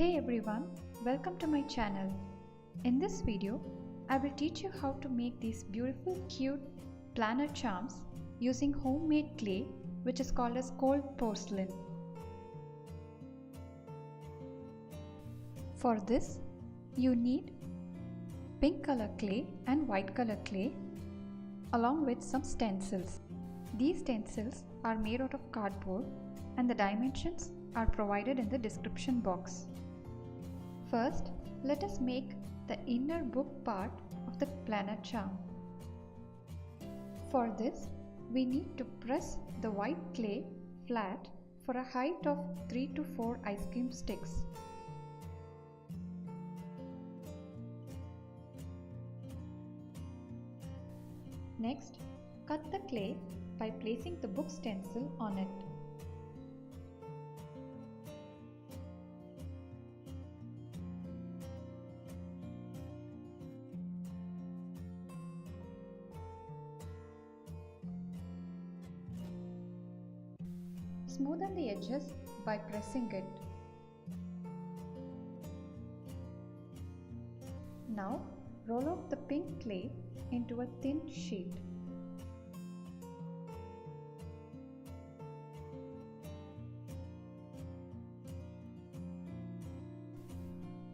Hey everyone, welcome to my channel. In this video, I will teach you how to make these beautiful cute planner charms using homemade clay which is called as cold porcelain. For this, you need pink color clay and white color clay along with some stencils. These stencils are made out of cardboard and the dimensions are provided in the description box. First, let us make the inner book part of the planner charm. For this, we need to press the white clay flat for a height of 3 to 4 ice cream sticks. Next, cut the clay by placing the book stencil on it. Smoothen the edges by pressing it. Now, roll out the pink clay into a thin sheet.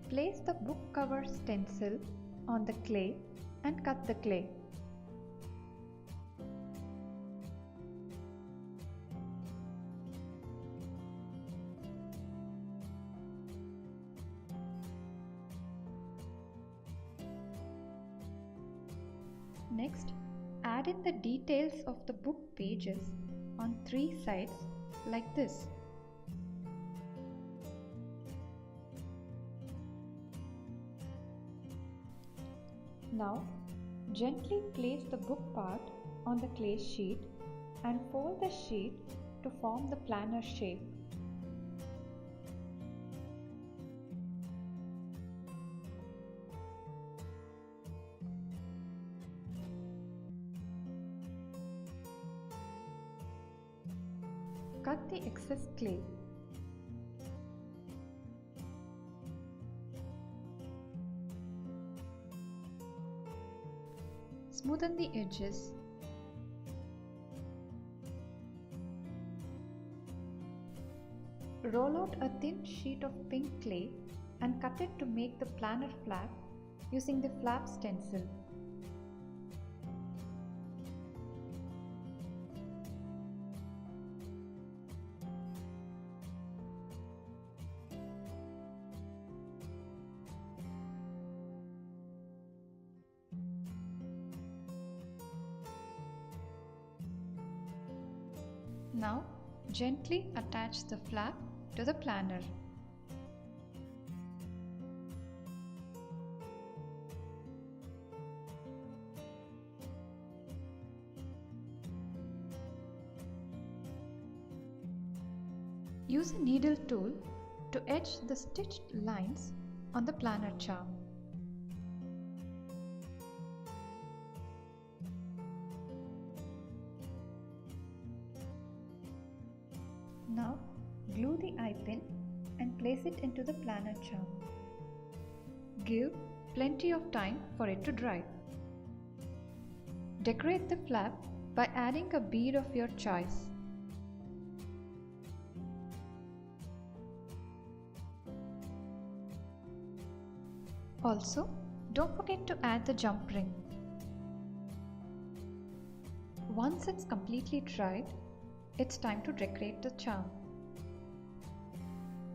Place the book cover stencil on the clay and cut the clay. Next, add in the details of the book pages on 3 sides like this. Now, gently place the book part on the clay sheet and fold the sheet to form the planner shape. Cut the excess clay. Smoothen the edges. Roll out a thin sheet of pink clay and cut it to make the planner flap using the flap stencil. Now, gently attach the flap to the planner. Use a needle tool to etch the stitched lines on the planner charm. Now, glue the eye pin and place it into the planner charm. Give plenty of time for it to dry. Decorate the flap by adding a bead of your choice. Also, don't forget to add the jump ring. Once it's completely dried, it's time to decorate the charm.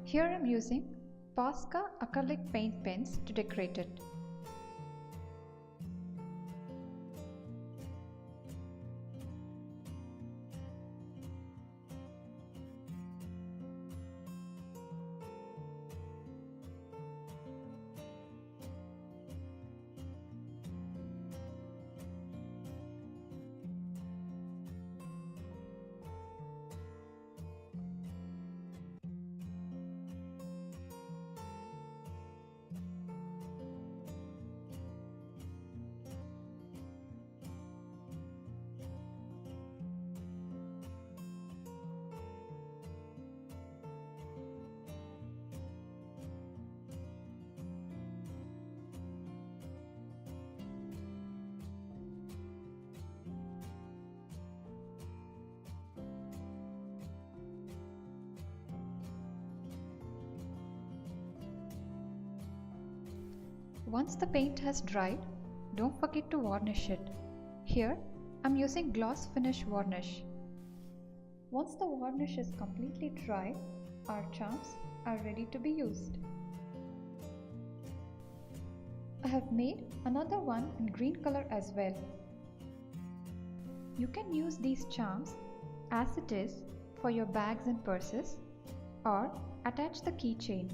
Here I'm using Posca acrylic paint pens to decorate it. Once the paint has dried, don't forget to varnish it. Here, I'm using gloss finish varnish. Once the varnish is completely dry, our charms are ready to be used. I have made another one in green color as well. You can use these charms as it is for your bags and purses, or attach the keychain.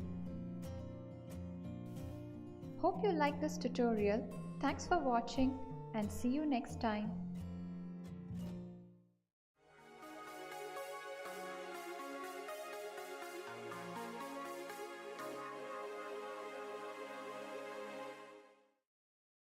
Hope you like this tutorial. Thanks for watching and see you next time.